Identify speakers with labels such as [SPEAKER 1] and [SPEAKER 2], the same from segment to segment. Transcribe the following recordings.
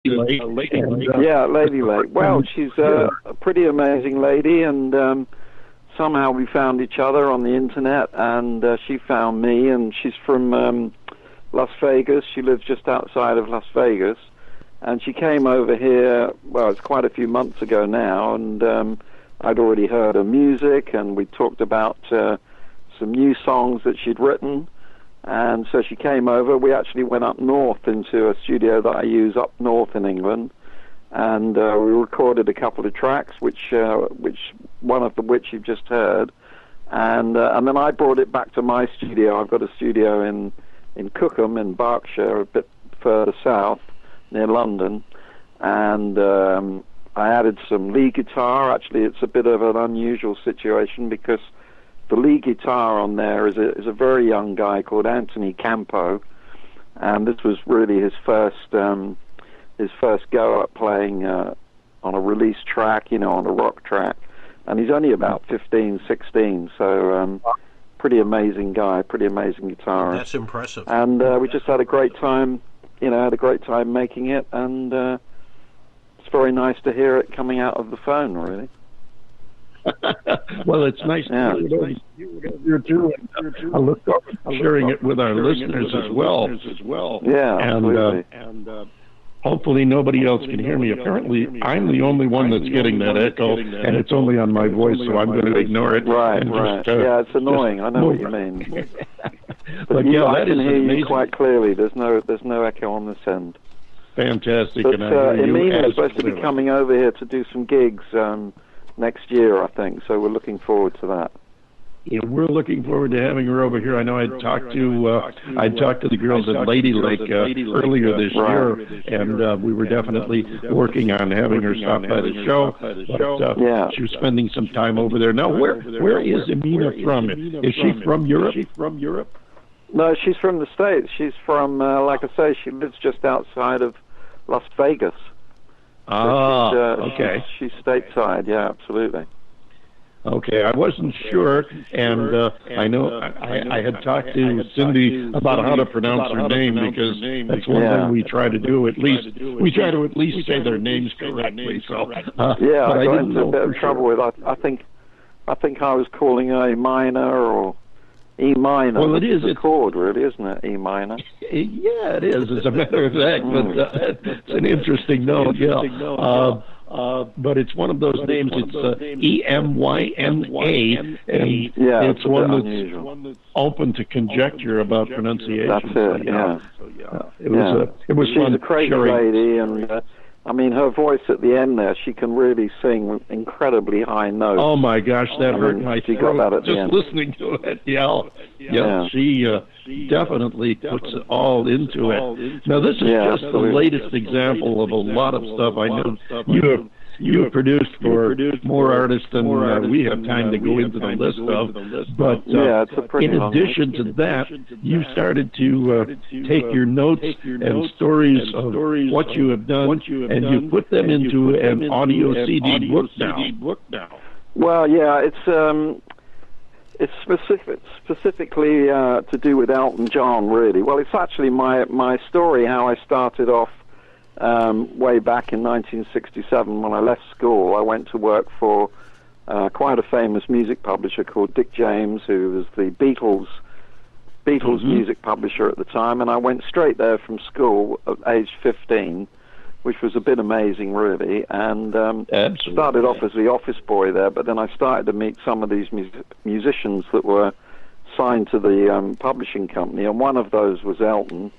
[SPEAKER 1] Lake.
[SPEAKER 2] Yeah, Lady Lake. Well, she's a pretty amazing lady, and somehow we found each other on the internet, and she found me, and she's from Las Vegas. She lives just outside of Las Vegas, and she came over here, well, it's quite a few months ago now, and I'd already heard her music, and we talked about some new songs that she'd written. And so she came over. We actually went up north into a studio that I use up north in England, and we recorded a couple of tracks, which one of which you've just heard, and then I brought it back to my studio. I've got a studio in Cookham in Berkshire, a bit further south near London, and I added some lead guitar. Actually, it's a bit of an unusual situation because the lead guitar on there is a very young guy called Anthony Campo, and this was really his first go at playing on a release track, on a rock track, and he's only about 15, 16, so pretty amazing guy, pretty amazing guitarist.
[SPEAKER 1] That's impressive.
[SPEAKER 2] And we just had a great time, making it, and it's very nice to hear it coming out of the phone, really.
[SPEAKER 3] Well, it's nice to hear it. You're too. I look forward to sharing it with our listeners as well.
[SPEAKER 2] Yeah, absolutely.
[SPEAKER 3] And hopefully nobody else can hear me. Apparently, I'm the only one that's getting that echo, and it's only on my voice, so I'm going to ignore it.
[SPEAKER 2] Right. Yeah, it's annoying. I know what you mean. But I can hear you quite clearly. There's no echo on this end.
[SPEAKER 3] Fantastic.
[SPEAKER 2] But Emina is supposed to be coming over here to do some gigs next year, I think, so we're looking forward to that.
[SPEAKER 3] Yeah, we're looking forward to having her over here. I know I'd talked to the girls at Lady Lake earlier this year, and we were definitely working on having her stop by the show. But she was spending some time over there. Now, where is Emina from? Is she from Europe?
[SPEAKER 2] No, she's from the States. She's from, like I say, she lives just outside of Las Vegas.
[SPEAKER 3] Okay.
[SPEAKER 2] She's stateside, yeah, absolutely.
[SPEAKER 3] Okay, I wasn't sure, and I know I had talked to Cindy about how to pronounce her name, because that's one thing we try to do. We try to at least say their names correctly. So
[SPEAKER 2] I got into a bit of trouble with. I think I was calling her a minor or E minor.
[SPEAKER 3] Well, it is
[SPEAKER 2] a chord, really, isn't it? E minor.
[SPEAKER 3] Yeah, it is. As a matter of fact, but it's an interesting note. Yeah. But it's one of those names. It's Emyna, and it's one that's open to conjecture about pronunciation.
[SPEAKER 2] That's it.
[SPEAKER 3] It was
[SPEAKER 2] She's
[SPEAKER 3] fun.
[SPEAKER 2] A crazy lady, and I mean, her voice at the end there, she can really sing incredibly high notes.
[SPEAKER 3] Oh my gosh, that hurt my
[SPEAKER 2] throat. Got that at the end.
[SPEAKER 3] Listening to it. Yeah. She definitely puts it all into it. Now, this is just the latest example of a lot of stuff. I know you have produced for more artists than we have time to go into the list of. But in addition to that, you started to take your notes and stories of what you have done, and you put them into an audio CD book now.
[SPEAKER 2] Well, yeah, it's specifically to do with Elton John, really. Well, it's actually my story, how I started off way back in 1967 when I left school. I went to work for quite a famous music publisher called Dick James, who was the Beatles music publisher at the time, and I went straight there from school at age 15, which was a bit amazing, really, and started off as the office boy there, but then I started to meet some of these musicians that were signed to the publishing company, and one of those was Elton.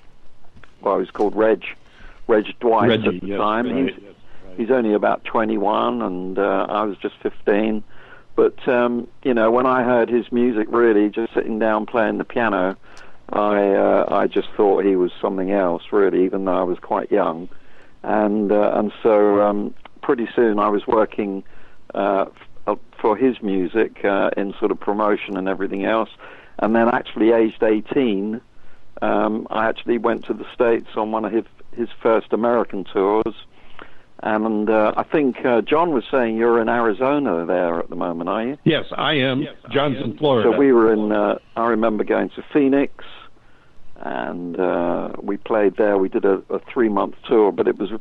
[SPEAKER 2] Well, he was called Reg Dwight at the time. He's only about 21, and I was just 15. But when I heard his music, really, just sitting down playing the piano, I just thought he was something else, really, even though I was quite young. And so pretty soon I was working for his music in sort of promotion and everything else. And then actually, aged 18, I actually went to the States on one of his first American tours. And I think John was saying you're in Arizona there at the moment, are you?
[SPEAKER 3] Yes, I am. John's in Florida.
[SPEAKER 2] So we were in, I remember going to Phoenix, and we played there. We did a 3-month tour, but it was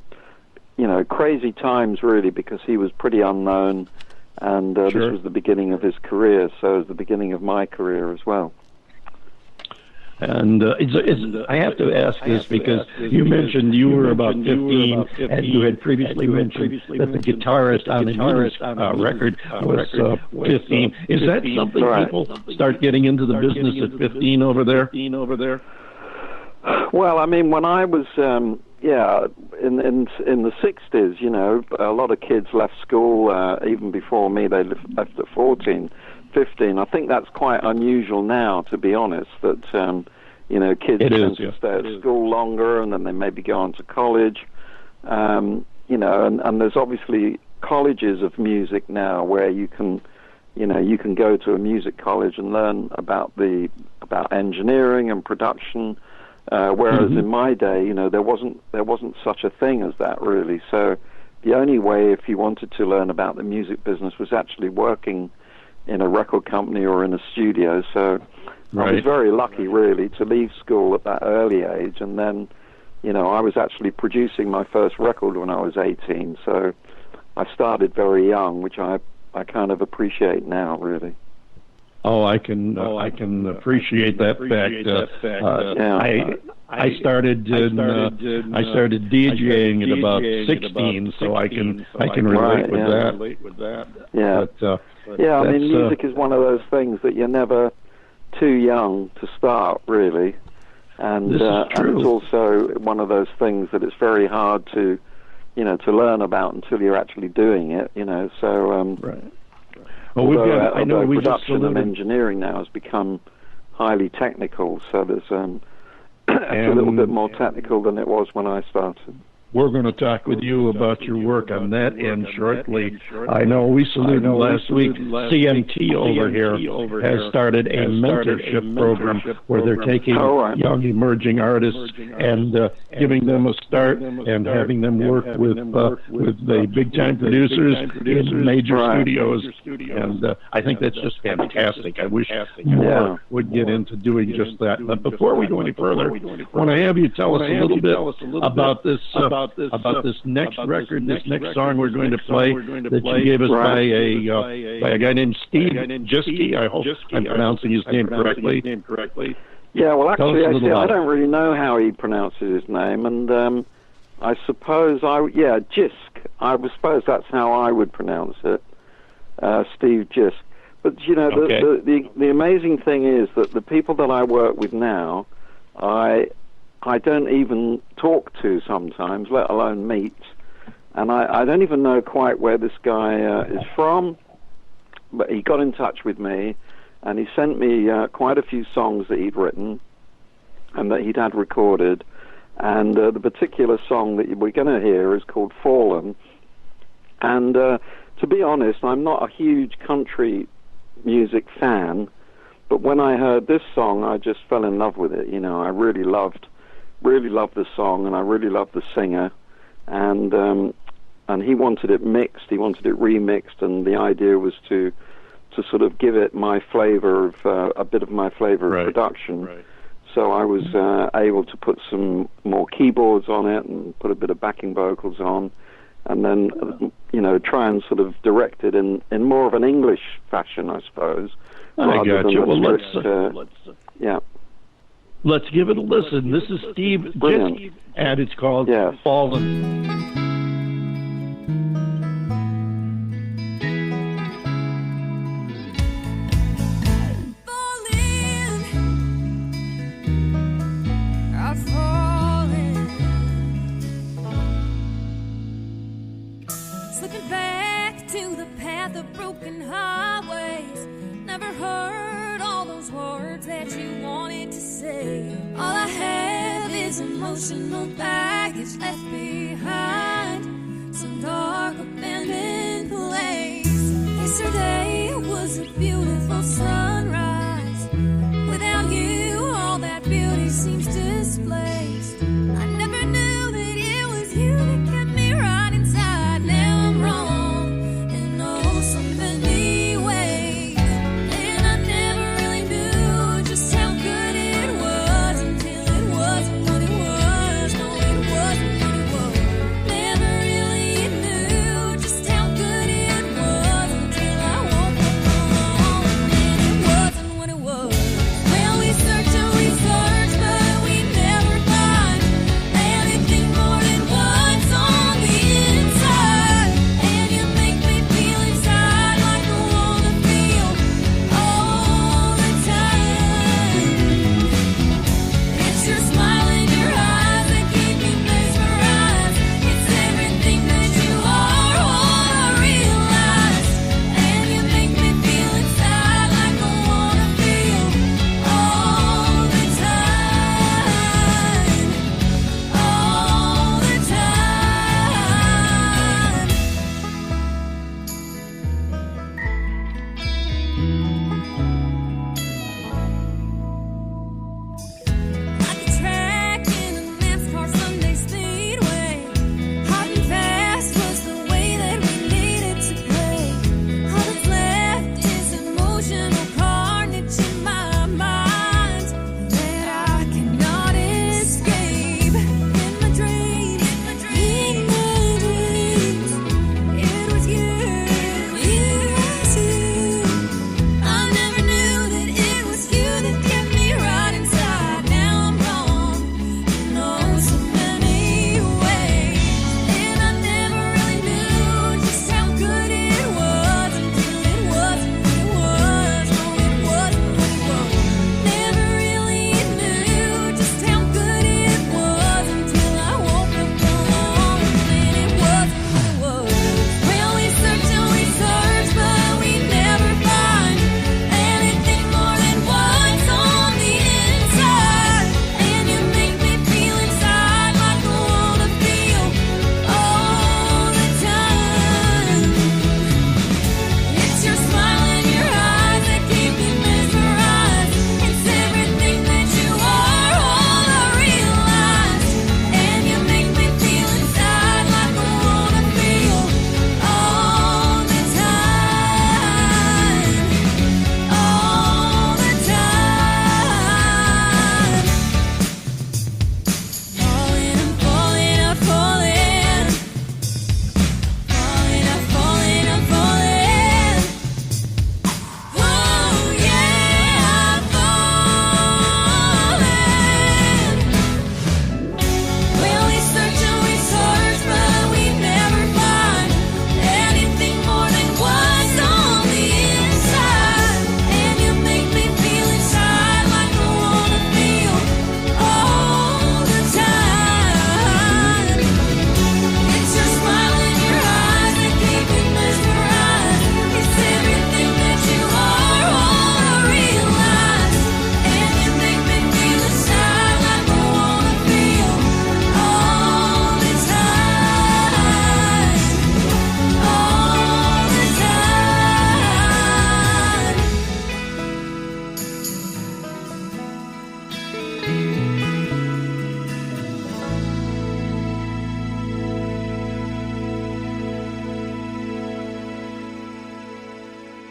[SPEAKER 2] crazy times really, because he was pretty unknown, and this was the beginning of his career, so it was the beginning of my career as well.
[SPEAKER 3] And I have to ask this because you mentioned you were about 15, and you had previously mentioned that the guitarist on the newest record was 15. Is that something people start getting into the business at 15 over there?
[SPEAKER 2] Well, I mean, when I was, in the 60s, a lot of kids left school, even before me, they left at 14. 15. I think that's quite unusual now, to be honest, that, kids tend to stay at school longer, and then they maybe go on to college, and there's obviously colleges of music now where you can go to a music college and learn about engineering and production, whereas in my day, there wasn't such a thing as that really. So the only way, if you wanted to learn about the music business, was actually working in a record company or in a studio. So I was very lucky really to leave school at that early age, and then I was actually producing my first record when I was 18, so I started very young, which I kind of appreciate now really.
[SPEAKER 3] Oh, I can appreciate that fact. I started DJing at about 16, so I can relate with that.
[SPEAKER 2] Yeah. But, I mean, music is one of those things that you're never too young to start, really, and it's also one of those things that it's very hard to learn about until you're actually doing it. So. Well, I know production and engineering now has become highly technical, so there's it's a little bit more technical than it was when I started.
[SPEAKER 3] We're going to talk with you about your work on that end shortly. I know we saluted last week. CMT over here has started a mentorship program where they're taking young emerging artists and giving them a start and having them work with the big-time producers in major studios. And I think that's just fantastic. I wish more would get into doing just that. But before we go any further, I want to have you tell us a little bit about this next record, this next song we're going to play that you gave us by a guy named Steve Jiske. I hope I'm pronouncing his name correctly.
[SPEAKER 2] Yeah, well, actually, I don't really know how he pronounces his name, and I suppose Jiske. I suppose that's how I would pronounce it, Steve Jiske. But the amazing thing is that the people that I work with now, I don't even talk to sometimes, let alone meet. And I don't even know quite where this guy is from, but he got in touch with me, and he sent me quite a few songs that he'd written and that he'd had recorded. And the particular song that we're going to hear is called Fallen. And to be honest, I'm not a huge country music fan, but when I heard this song, I just fell in love with it. I really loved the song, and I really loved the singer, and he wanted it mixed, he wanted it remixed, and the idea was to sort of give it my flavor of a bit of my flavor of production. So I was able to put some more keyboards on it and put a bit of backing vocals on, and then try and sort of direct it in more of an English fashion, I suppose.
[SPEAKER 3] I got you. Well, let's give it a listen. This is Steve Jiske, and it's called Fallen.
[SPEAKER 1] Looking back to the path of broken highways, never heard all those words that you wanted to say. All I have is emotional baggage left behind, some dark abandoned place. Yesterday was a beautiful sunrise. Without you, all that beauty seems displaced. I never knew that it was you that kept me right inside. Now I'm wrong in oh so many ways, and I never really knew just how good it was until it wasn't what it was. No, it wasn't what it was.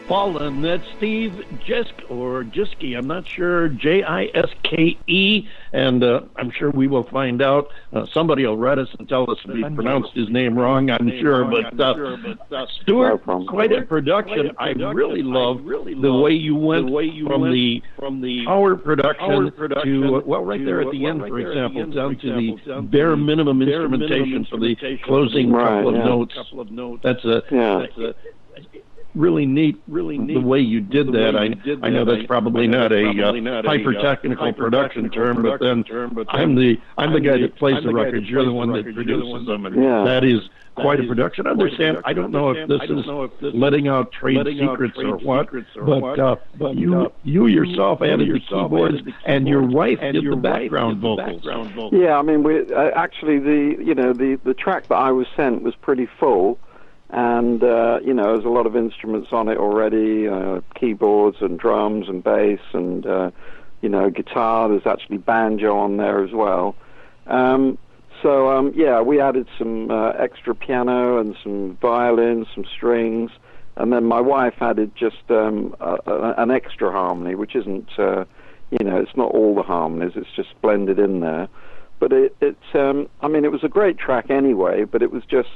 [SPEAKER 3] Fallen. That's Steve Jiske. I'm not sure, Jiske, and I'm sure we will find out. Somebody will write us and tell us if we pronounced his name wrong. I'm sure, but Stuart, quite a production. I really love the way you went from the power production to right there at the end, for example, down to the bare minimum instrumentation for the closing couple of notes. That's a really neat the way you did that. I know that's probably not a hyper technical production term, but then I'm the guy that plays the records. You're the one that produces them, and that is quite a production. I don't know if this is letting out trade secrets or what, but you yourself added the keyboards, and your wife did the background vocals.
[SPEAKER 2] Yeah, I mean, we actually the track that I was sent was pretty full. And, there's a lot of instruments on it already, keyboards and drums and bass and, guitar. There's actually banjo on there as well. We added some extra piano and some violins, some strings. And then my wife added just an extra harmony, which isn't, it's not all the harmonies. It's just blended in there. But it was a great track anyway, but it was just